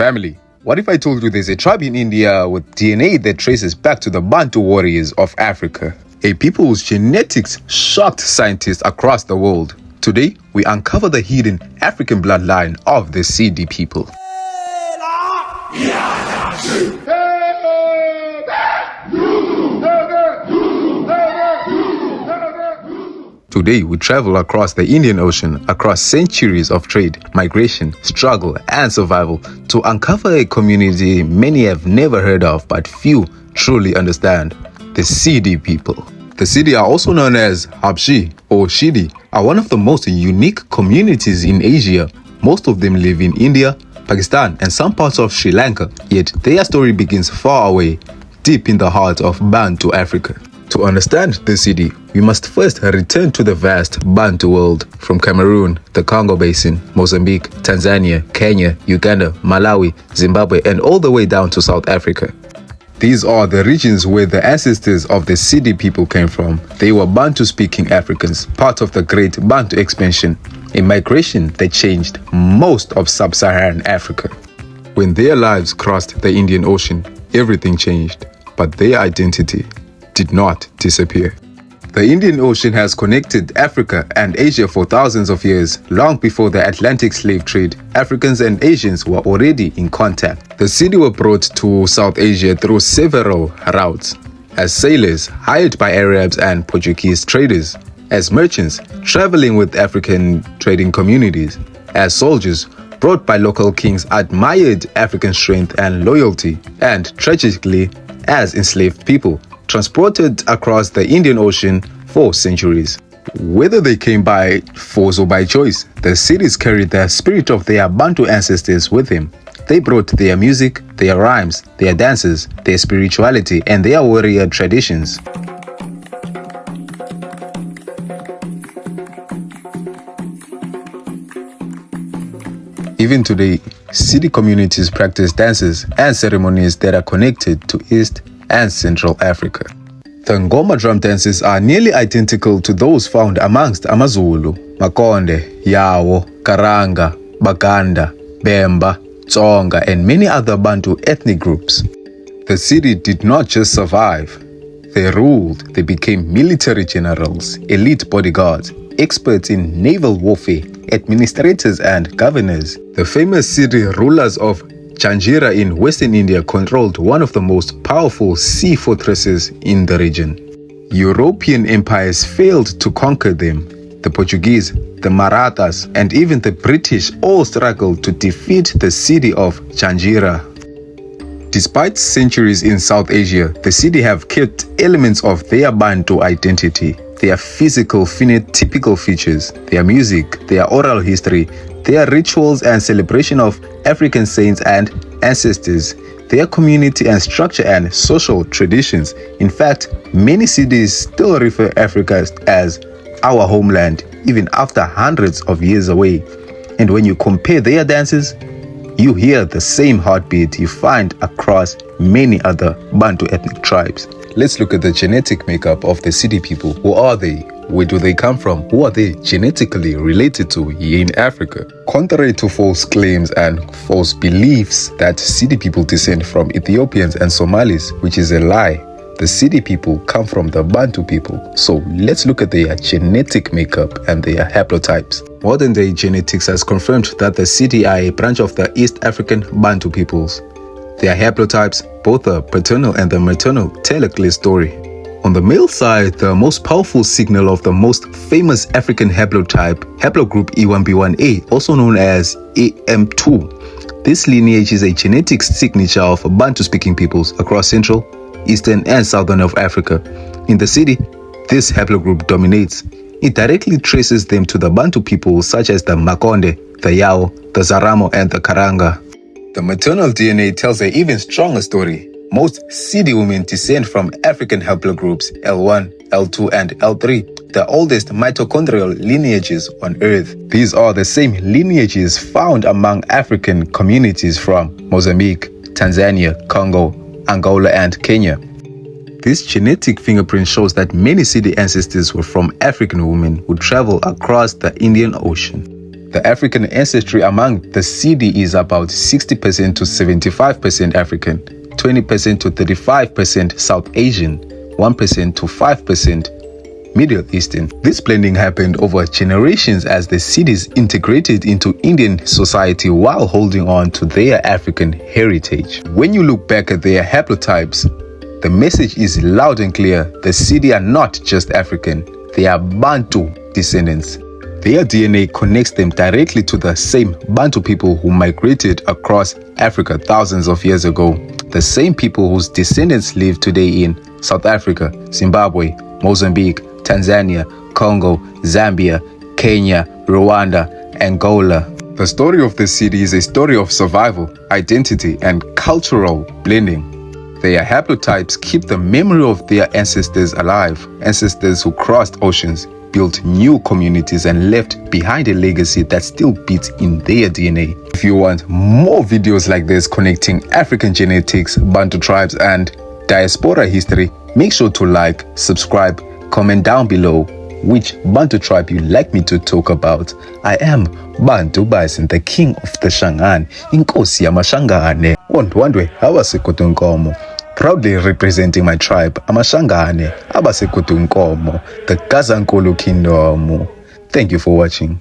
Family, what if I told you there's a tribe in India with DNA that traces back to the Bantu warriors of Africa? A people whose genetics shocked scientists across the world. Today, we uncover the hidden African bloodline of the Sidi people. Today, we travel across the Indian Ocean, across centuries of trade, migration, struggle, and survival to uncover a community many have never heard of but few truly understand, the Sidi people. The Sidi are also known as Habshi or Shidi, are one of the most unique communities in Asia. Most of them live in India, Pakistan, and some parts of Sri Lanka, yet their story begins far away, deep in the heart of Bantu Africa. To understand the Sidi, we must first return to the vast Bantu world, from Cameroon, the Congo Basin, Mozambique, Tanzania, Kenya, Uganda, Malawi, Zimbabwe, and all the way down to South Africa. These are the regions where the ancestors of the Sidi people came from. They were Bantu-speaking Africans, part of the great Bantu expansion, a migration that changed most of sub-Saharan Africa. When their lives crossed the Indian Ocean, everything changed, but their identity did not disappear. The Indian Ocean has connected Africa and Asia for thousands of years. Long before the Atlantic slave trade, Africans and Asians were already in contact. The Sidi were brought to South Asia through several routes, as sailors hired by Arabs and Portuguese traders, as merchants traveling with African trading communities, as soldiers brought by local kings admired African strength and loyalty, and tragically, as enslaved people transported across the Indian Ocean for centuries. Whether they came by force or by choice, the Sidis carried the spirit of their Bantu ancestors with them. They brought their music, their rhymes, their dances, their spirituality, and their warrior traditions. Even today, Sidi communities practice dances and ceremonies that are connected to East and Central Africa. The Ngoma drum dances are nearly identical to those found amongst Amazulu, Makonde, Yawo, Karanga, Baganda, Bemba, Tsonga, and many other Bantu ethnic groups. The Sidi did not just survive. They ruled. They became military generals, elite bodyguards, experts in naval warfare, administrators and governors. The famous Sidi rulers of Janjira in Western India controlled one of the most powerful sea fortresses in the region. European empires failed to conquer them. The Portuguese, the Marathas, and even the British all struggled to defeat the Sidi of Janjira. Despite centuries in South Asia, the Sidi have kept elements of their Bantu identity, their physical phenotypical features, their music, their oral history, their rituals and celebration of African saints and ancestors, their community and structure and social traditions. In fact, many cities still refer Africa as our homeland, even after hundreds of years away. And when you compare their dances, you hear the same heartbeat you find across many other Bantu ethnic tribes. Let's look at the genetic makeup of the Sidi people. Who are they? Where do they come from? Who are they genetically related to here in Africa? Contrary to false claims and false beliefs that Sidi people descend from Ethiopians and Somalis, which is a lie, the Sidi people come from the Bantu people. So let's look at their genetic makeup and their haplotypes. Modern day genetics has confirmed that the Sidi are a branch of the East African Bantu peoples. Their haplotypes, both the paternal and the maternal, tell a clear story. On the male side, the most powerful signal of the most famous African haplotype, haplogroup E1B1A, also known as AM2. This lineage is a genetic signature of Bantu-speaking peoples across Central, Eastern, and Southern of Africa. In the Sidi, this haplogroup dominates. It directly traces them to the Bantu peoples such as the Makonde, the Yawo, the Zaramo, and the Karanga. The maternal DNA tells an even stronger story. Most Sidi women descend from African haplogroups L1, L2, and L3, the oldest mitochondrial lineages on Earth. These are the same lineages found among African communities from Mozambique, Tanzania, Congo, Angola, and Kenya. This genetic fingerprint shows that many Sidi ancestors were from African women who traveled across the Indian Ocean. The African ancestry among the Sidi is about 60% to 75% African, 20% to 35% South Asian, 1% to 5% Middle Eastern. This blending happened over generations as the Sidis integrated into Indian society while holding on to their African heritage. When you look back at their haplotypes, the message is loud and clear. The Sidi are not just African, they are Bantu descendants. Their DNA connects them directly to the same Bantu people who migrated across Africa thousands of years ago. The same people whose descendants live today in South Africa, Zimbabwe, Mozambique, Tanzania, Congo, Zambia, Kenya, Rwanda, Angola. The story of the Sidi is a story of survival, identity, and cultural blending. Their haplotypes keep the memory of their ancestors alive, ancestors who crossed oceans, built new communities, and left behind a legacy that still beats in their DNA. If you want more videos like this connecting African genetics, Bantu tribes, and diaspora history, make sure to like, subscribe, comment down below which Bantu tribe you'd like me to talk about. I am Bantu Bison, the king of the Shangaan, Inkosi Yamashangane, Wandwe Abasekudunkomo. Proudly representing my tribe, Amashangane, Abasekudunkomo, the Gazankulu Kingdom. Thank you for watching.